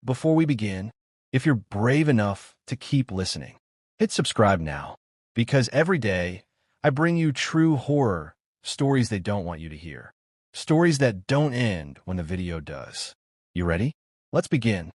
Before we begin, if you're brave enough to keep listening, hit subscribe now, because every day I bring you true horror stories they don't want you to hear. Stories that don't end when the video does. You ready? Let's begin.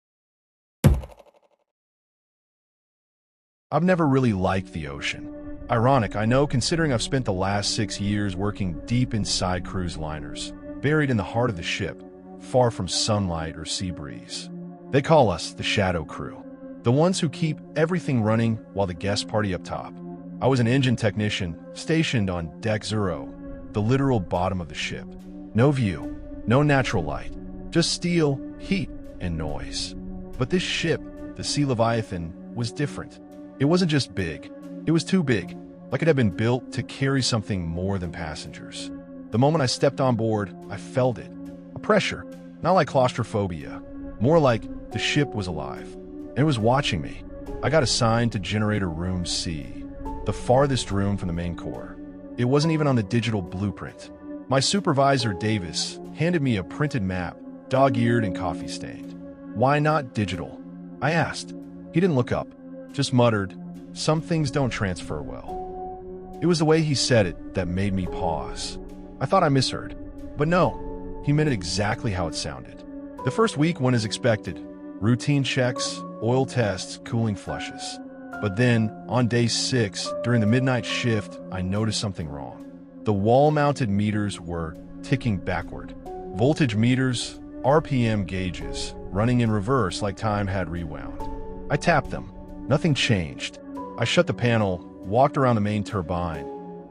I've never really liked the ocean. Ironic, I know, considering I've spent the last 6 years working deep inside cruise liners, buried in the heart of the ship, far from sunlight or sea breeze. They call us the shadow crew, the ones who keep everything running while the guests party up top. I was an engine technician stationed on Deck Zero, the literal bottom of the ship. No view, no natural light, just steel, heat, and noise. But this ship, the Sea Leviathan, was different. It wasn't just big, it was too big, like it had been built to carry something more than passengers. The moment I stepped on board, I felt it. A pressure, not like claustrophobia, more like the ship was alive, and it was watching me. I got assigned to Generator Room C, the farthest room from the main core. It wasn't even on the digital blueprint. My supervisor, Davis, handed me a printed map, dog-eared and coffee-stained. Why not digital? I asked. He didn't look up, just muttered, "Some things don't transfer well." It was the way he said it that made me pause. I thought I misheard, but no, he meant it exactly how it sounded. The first week went as expected. Routine checks, oil tests, cooling flushes. But then, on day 6, during the midnight shift, I noticed something wrong. The wall-mounted meters were ticking backward. Voltage meters, RPM gauges, running in reverse like time had rewound. I tapped them. Nothing changed. I shut the panel, walked around the main turbine,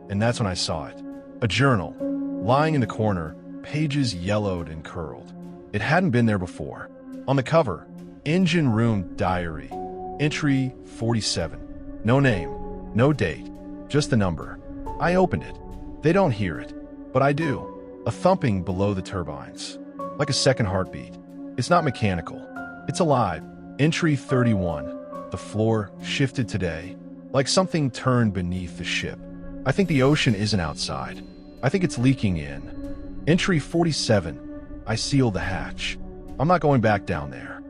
and that's when I saw it. A journal, lying in the corner, pages yellowed and curled. It hadn't been there before. On the cover, Engine Room Diary, entry 47. No name, no date, just the number. I opened it. They don't hear it, but I do. A thumping below the turbines, like a second heartbeat. It's not mechanical. It's alive. Entry 31. The floor shifted today, like something turned beneath the ship. I think the ocean isn't outside. I think it's leaking in. Entry 47. I sealed the hatch. I'm not going back down there.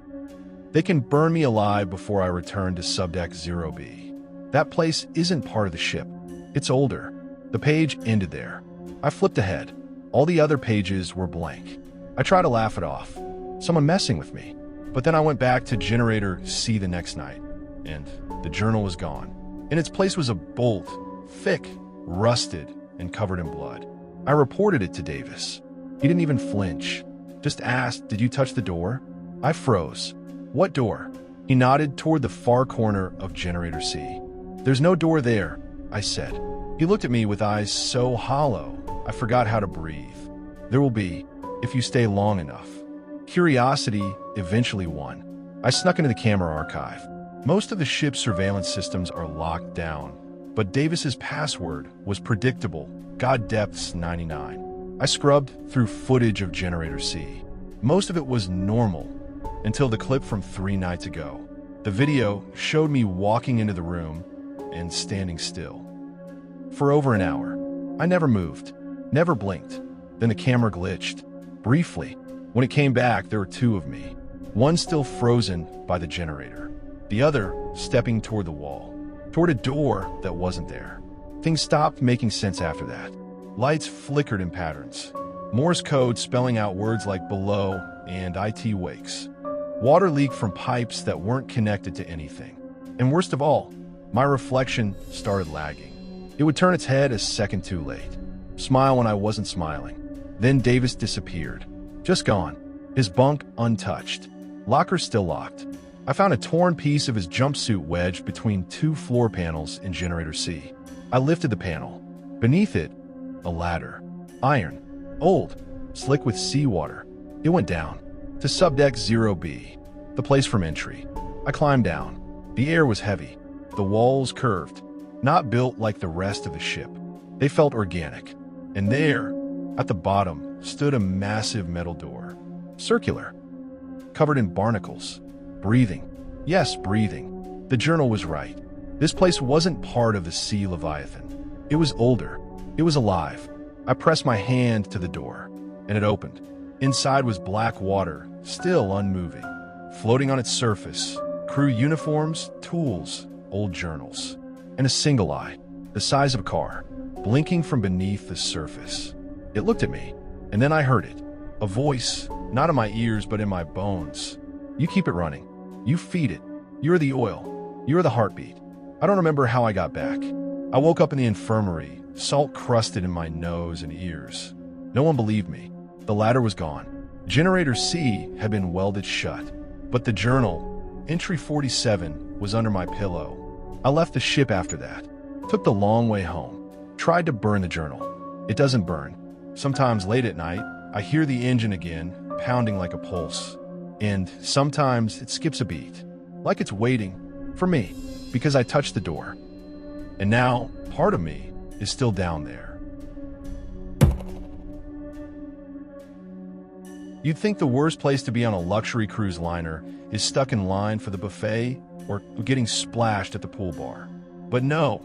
They can burn me alive before I return to Subdeck 0B. That place isn't part of the ship. It's older. The page ended there. I flipped ahead. All the other pages were blank. I tried to laugh it off. Someone messing with me. But then I went back to Generator C the next night, and the journal was gone. In its place was a bolt, thick, rusted, and covered in blood. I reported it to Davis. He didn't even flinch. Just asked, "Did you touch the door?" I froze. "What door?" He nodded toward the far corner of Generator C. "There's no door there," I said. He looked at me with eyes so hollow, I forgot how to breathe. "There will be, if you stay long enough." Curiosity eventually won. I snuck into the camera archive. Most of the ship's surveillance systems are locked down, but Davis's password was predictable, God depths 99. I scrubbed through footage of Generator C. Most of it was normal, until the clip from 3 nights ago. The video showed me walking into the room and standing still. For over an hour, I never moved, never blinked. Then the camera glitched. Briefly, when it came back, there were 2 of me. One still frozen by the generator. The other stepping toward the wall, toward a door that wasn't there. Things stopped making sense after that. Lights flickered in patterns. Morse code spelling out words like below and IT wakes. Water leaked from pipes that weren't connected to anything. And worst of all, my reflection started lagging. It would turn its head a second too late. Smile when I wasn't smiling. Then Davis disappeared. Just gone. His bunk untouched. Locker still locked. I found a torn piece of his jumpsuit wedged between 2 floor panels in Generator C. I lifted the panel. Beneath it, a ladder. Iron. Old. Slick with seawater. It went down. To Subdeck 0B. The place from entry. I climbed down. The air was heavy. The walls curved. Not built like the rest of the ship. They felt organic. And there, at the bottom, stood a massive metal door. Circular. Covered in barnacles. Breathing. Yes, breathing. The journal was right. This place wasn't part of the Sea Leviathan. It was older. It was alive. I pressed my hand to the door, and it opened. Inside was black water, still unmoving. Floating on its surface, crew uniforms, tools, old journals, and a single eye, the size of a car, blinking from beneath the surface. It looked at me, and then I heard it. A voice, not in my ears but in my bones. You keep it running. You feed it. You're the oil. You're the heartbeat. I don't remember how I got back. I woke up in the infirmary, salt crusted in my nose and ears. No one believed me. The ladder was gone. Generator C had been welded shut. But the journal, entry 47, was under my pillow. I left the ship after that. Took the long way home. Tried to burn the journal. It doesn't burn. Sometimes late at night, I hear the engine again, pounding like a pulse. And sometimes it skips a beat, like it's waiting for me, because I touched the door. And now, part of me is still down there. You'd think the worst place to be on a luxury cruise liner is stuck in line for the buffet or getting splashed at the pool bar. But no,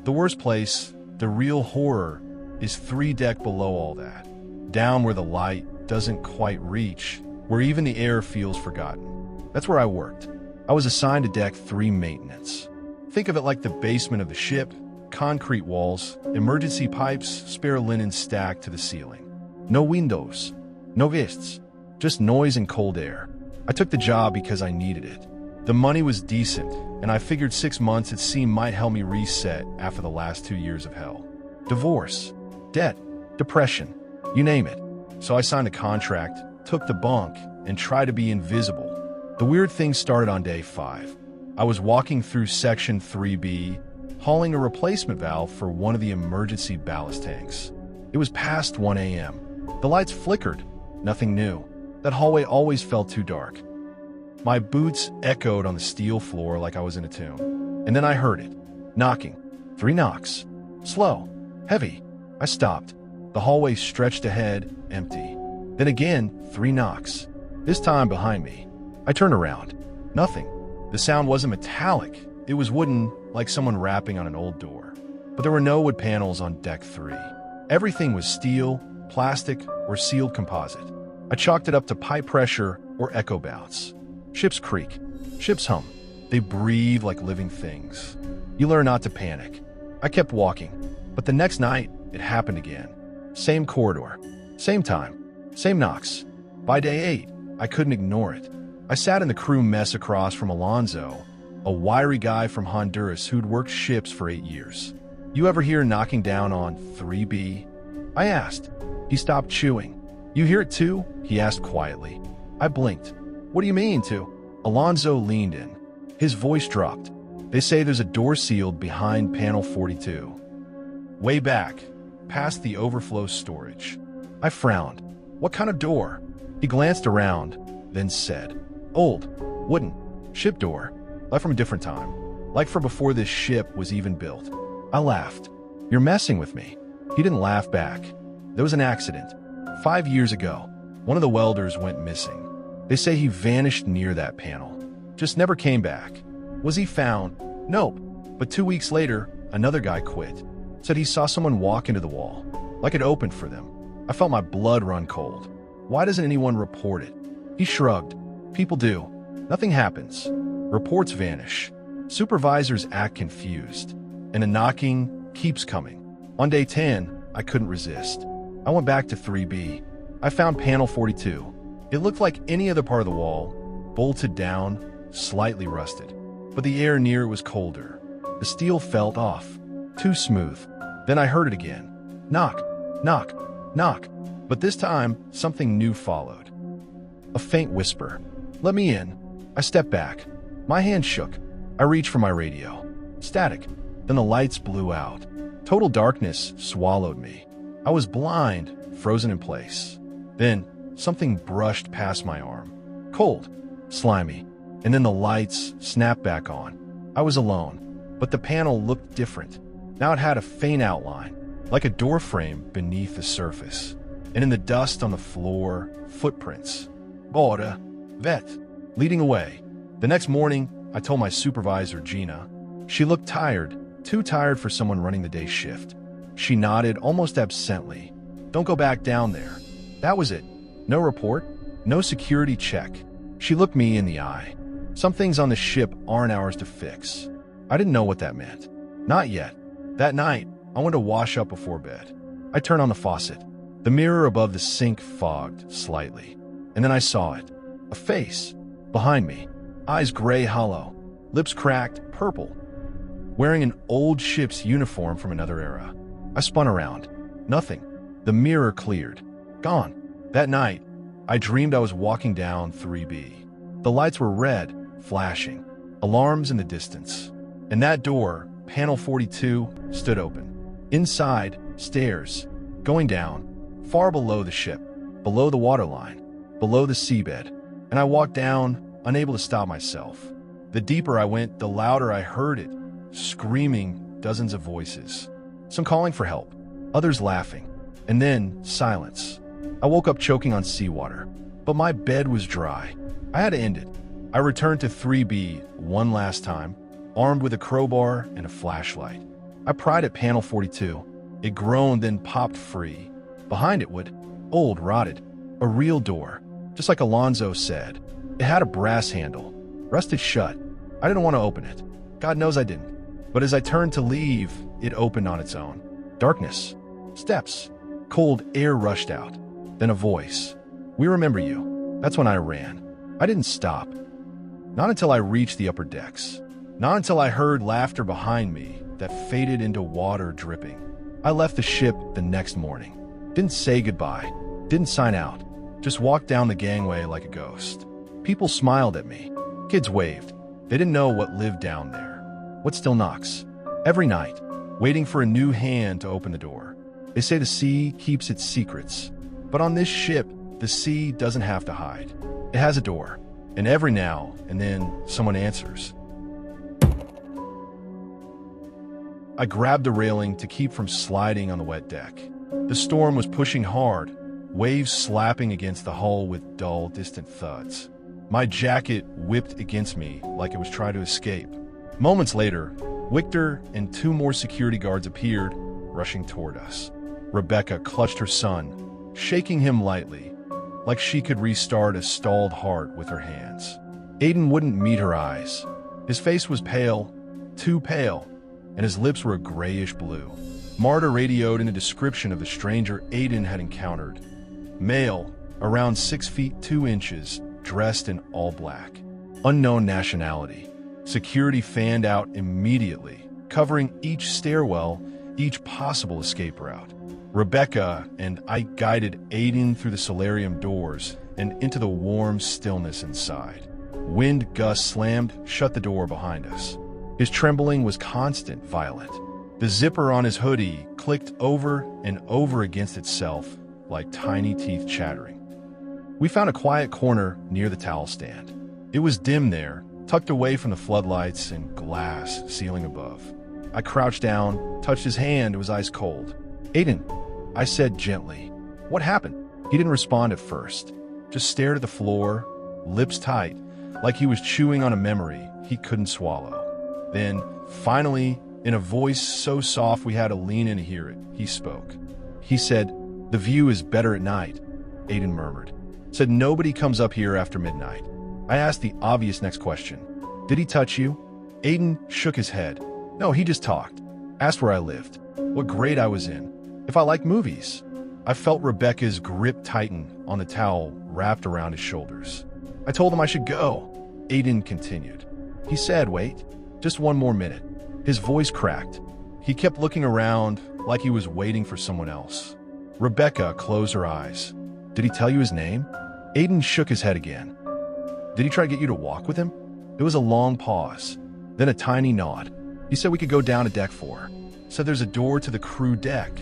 the worst place, the real horror, is 3 decks below all that. Down where the light doesn't quite reach, where even the air feels forgotten. That's where I worked. I was assigned to Deck 3 maintenance. Think of it like the basement of the ship, concrete walls, emergency pipes, spare linen stacked to the ceiling. No windows, no vists, just noise and cold air. I took the job because I needed it. The money was decent, and I figured 6 months at sea might help me reset after the last 2 years of hell. Divorce, debt, depression, you name it. So I signed a contract, took the bunk, and tried to be invisible. The weird thing started on day 5. I was walking through section 3B, hauling a replacement valve for one of the emergency ballast tanks. It was past 1 a.m. The lights flickered. Nothing new. That hallway always felt too dark. My boots echoed on the steel floor like I was in a tomb. And then I heard it. Knocking. 3 knocks. Slow. Heavy. I stopped. The hallway stretched ahead, empty. Then again, 3 knocks. This time behind me. I turned around. Nothing. The sound wasn't metallic. It was wooden, like someone rapping on an old door. But there were no wood panels on Deck 3. Everything was steel, plastic, or sealed composite. I chalked it up to pipe pressure or echo bounce. Ships creak. Ships hum. They breathe like living things. You learn not to panic. I kept walking. But the next night, it happened again. Same corridor. Same time. Same knocks. By day 8, I couldn't ignore it. I sat in the crew mess across from Alonzo, a wiry guy from Honduras who'd worked ships for 8 years. You ever hear knocking down on 3B? I asked. He stopped chewing. You hear it too? He asked quietly. I blinked. What do you mean to? Alonzo leaned in. His voice dropped. They say there's a door sealed behind panel 42. Way back, past the overflow storage. I frowned. What kind of door? He glanced around, then said, Old, wooden, ship door, like from a different time, like from before this ship was even built. I laughed. You're messing with me. He didn't laugh back. There was an accident. 5 years ago, one of the welders went missing. They say he vanished near that panel. Just never came back. Was he found? Nope. But 2 weeks later, another guy quit. Said he saw someone walk into the wall, like it opened for them. I felt my blood run cold. Why doesn't anyone report it? He shrugged. People do. Nothing happens. Reports vanish. Supervisors act confused. And the knocking keeps coming. On day 10, I couldn't resist. I went back to 3B. I found panel 42. It looked like any other part of the wall, bolted down, slightly rusted. But the air near it was colder. The steel felt off. Too smooth. Then I heard it again. Knock, knock, knock. But this time, something new followed. A faint whisper. Let me in. I stepped back. My hand shook. I reached for my radio. Static. Then the lights blew out. Total darkness swallowed me. I was blind, frozen in place. Then, something brushed past my arm. Cold. Slimy. And then the lights snapped back on. I was alone. But the panel looked different. Now it had a faint outline, like a door frame beneath the surface. And in the dust on the floor, footprints. Border. Vet. Leading away. The next morning, I told my supervisor, Gina. She looked tired, too tired for someone running the day shift. She nodded almost absently. Don't go back down there. That was it. No report, no security check. She looked me in the eye. Some things on the ship aren't ours to fix. I didn't know what that meant. Not yet. That night, I went to wash up before bed. I turned on the faucet. The mirror above the sink fogged slightly. And then I saw it. A face. Behind me. Eyes gray hollow. Lips cracked, purple. Wearing an old ship's uniform from another era. I spun around. Nothing. The mirror cleared. Gone. That night, I dreamed I was walking down 3B. The lights were red, flashing. Alarms in the distance. And that door, panel 42, stood open. Inside, stairs. Going down. Far below the ship. Below the waterline. Below the seabed. And I walked down, unable to stop myself. The deeper I went, the louder I heard it. Screaming, dozens of voices. Some calling for help. Others laughing. And then, silence. I woke up choking on seawater. But my bed was dry. I had to end it. I returned to 3B one last time, armed with a crowbar and a flashlight. I pried at panel 42. It groaned, then popped free. Behind it would, old, rotted, a real door, just like Alonzo said. It had a brass handle, rusted shut. I didn't want to open it. God knows I didn't. But as I turned to leave, it opened on its own. Darkness. Steps. Cold air rushed out. Then a voice. We remember you. That's when I ran. I didn't stop. Not until I reached the upper decks. Not until I heard laughter behind me that faded into water dripping. I left the ship the next morning. Didn't say goodbye. Didn't sign out. Just walked down the gangway like a ghost. People smiled at me. Kids waved. They didn't know what lived down there. What still knocks. Every night, waiting for a new hand to open the door. They say the sea keeps its secrets. But on this ship, the sea doesn't have to hide. It has a door. And every now and then, someone answers. I grabbed the railing to keep from sliding on the wet deck. The storm was pushing hard, waves slapping against the hull with dull, distant thuds. My jacket whipped against me like it was trying to escape. Moments later, Victor and 2 more security guards appeared, rushing toward us. Rebecca clutched her son, shaking him lightly, like she could restart a stalled heart with her hands. Aiden wouldn't meet her eyes. His face was pale, too pale, and his lips were a grayish blue. Marta radioed in a description of the stranger Aiden had encountered. Male, around 6 feet 2 inches, dressed in all black. Unknown nationality. Security fanned out immediately, covering each stairwell, each possible escape route. Rebecca and I guided Aiden through the solarium doors and into the warm stillness inside. Wind gusts slammed shut the door behind us. His trembling was constant, violent. The zipper on his hoodie clicked over and over against itself like tiny teeth chattering. We found a quiet corner near the towel stand. It was dim there, tucked away from the floodlights and glass ceiling above. I crouched down, touched his hand. It was ice cold. Aiden, I said gently. What happened? He didn't respond at first. Just stared at the floor, lips tight, like he was chewing on a memory he couldn't swallow. Then, finally, in a voice so soft we had to lean in to hear it, he spoke. He said, "The view is better at night," Aiden murmured. Said nobody comes up here after midnight. I asked the obvious next question. Did he touch you? Aiden shook his head. No, he just talked. Asked where I lived, what grade I was in, if I liked movies. I felt Rebecca's grip tighten on the towel wrapped around his shoulders. I told him I should go. Aiden continued. He said, wait, just one more minute. His voice cracked. He kept looking around like he was waiting for someone else. Rebecca closed her eyes. Did he tell you his name? Aiden shook his head again. Did he try to get you to walk with him? It was a long pause, then a tiny nod. He said we could go down to deck 4. Said there's a door to the crew deck,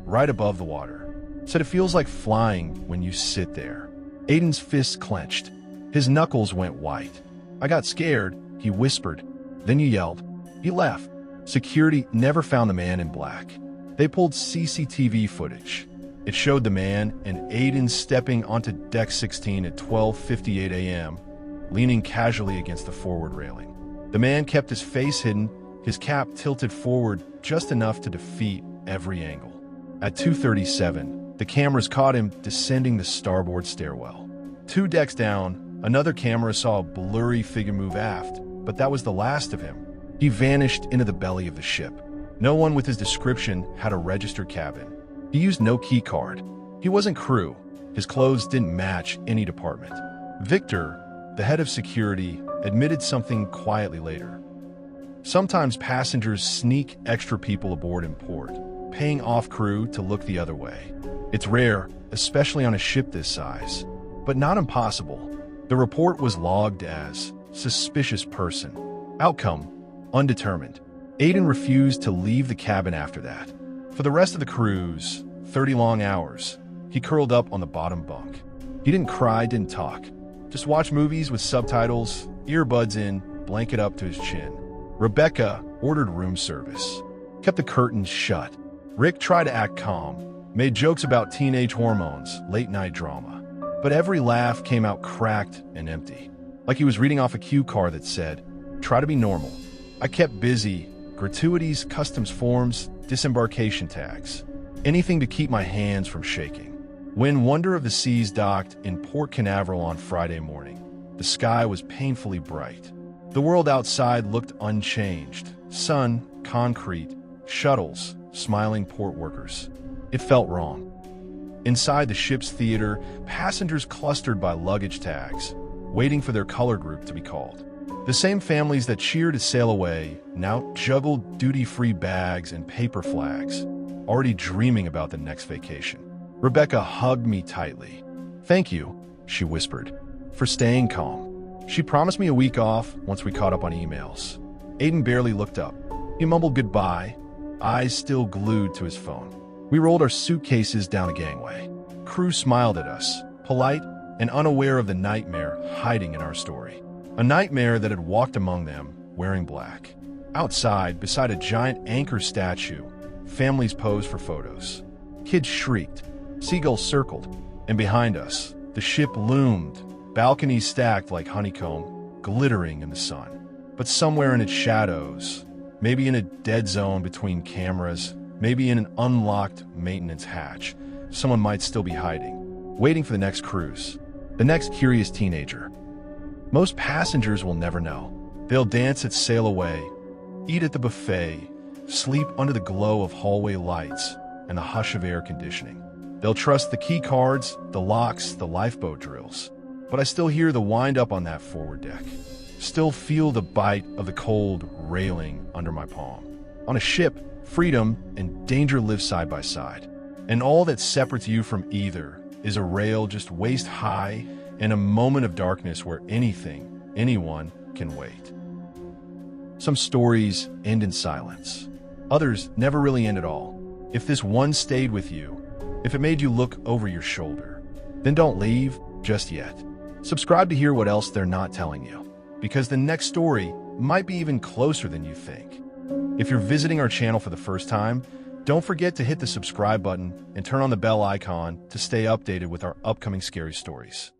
right above the water. Said it feels like flying when you sit there. Aiden's fists clenched. His knuckles went white. I got scared, he whispered. Then you yelled. He left. Security never found the man in black. They pulled CCTV footage. It showed the man and Aiden stepping onto deck 16 at 12:58 a.m., leaning casually against the forward railing. The man kept his face hidden, his cap tilted forward just enough to defeat every angle. At 2:37, the cameras caught him descending the starboard stairwell. 2 decks down, Another camera saw a blurry figure move aft, but that was the last of him. He vanished into the belly of the ship. No one with his description had a registered cabin. He used no key card. He wasn't crew. His clothes didn't match any department. Victor, the head of security, admitted something quietly later. Sometimes passengers sneak extra people aboard in port, paying off crew to look the other way. It's rare, especially on a ship this size, but not impossible. The report was logged as suspicious person. Outcome, undetermined. Aiden refused to leave the cabin after that. For the rest of the cruise, 30 long hours, he curled up on the bottom bunk. He didn't cry, didn't talk. Just watch movies with subtitles, earbuds in, blanket up to his chin. Rebecca ordered room service, kept the curtains shut. Rick tried to act calm, made jokes about teenage hormones, late-night drama. But every laugh came out cracked and empty, like he was reading off a cue card that said, "Try to be normal." I kept busy, gratuities, customs forms, disembarkation tags, anything to keep my hands from shaking. When Wonder of the Seas docked in Port Canaveral on Friday morning, the sky was painfully bright. The world outside looked unchanged. Sun, concrete, shuttles, smiling port workers. It felt wrong. Inside the ship's theater, passengers clustered by luggage tags, waiting for their color group to be called. The same families that cheered to sail away now juggled duty-free bags and paper flags, already dreaming about the next vacation. Rebecca hugged me tightly. "Thank you," she whispered, "for staying calm." She promised me a week off once we caught up on emails. Aiden barely looked up. He mumbled goodbye, eyes still glued to his phone. We rolled our suitcases down the gangway. Crew smiled at us, polite and unaware of the nightmare hiding in our story. A nightmare that had walked among them, wearing black. Outside, beside a giant anchor statue, families posed for photos. Kids shrieked, seagulls circled, and behind us, the ship loomed, balconies stacked like honeycomb, glittering in the sun. But somewhere in its shadows, maybe in a dead zone between cameras, maybe in an unlocked maintenance hatch, someone might still be hiding, waiting for the next cruise, the next curious teenager. Most passengers will never know. They'll dance at Sail Away, eat at the buffet, sleep under the glow of hallway lights and the hush of air conditioning. They'll trust the key cards, the locks, the lifeboat drills. But I still hear the wind-up on that forward deck. Still feel the bite of the cold railing under my palm. On a ship, freedom and danger live side by side. And all that separates you from either is a rail just waist high and a moment of darkness where anything, anyone can wait. Some stories end in silence. Others never really end at all. If this one stayed with you, if it made you look over your shoulder, then don't leave just yet. Subscribe to hear what else they're not telling you, because the next story might be even closer than you think. If you're visiting our channel for the first time, don't forget to hit the subscribe button and turn on the bell icon to stay updated with our upcoming scary stories.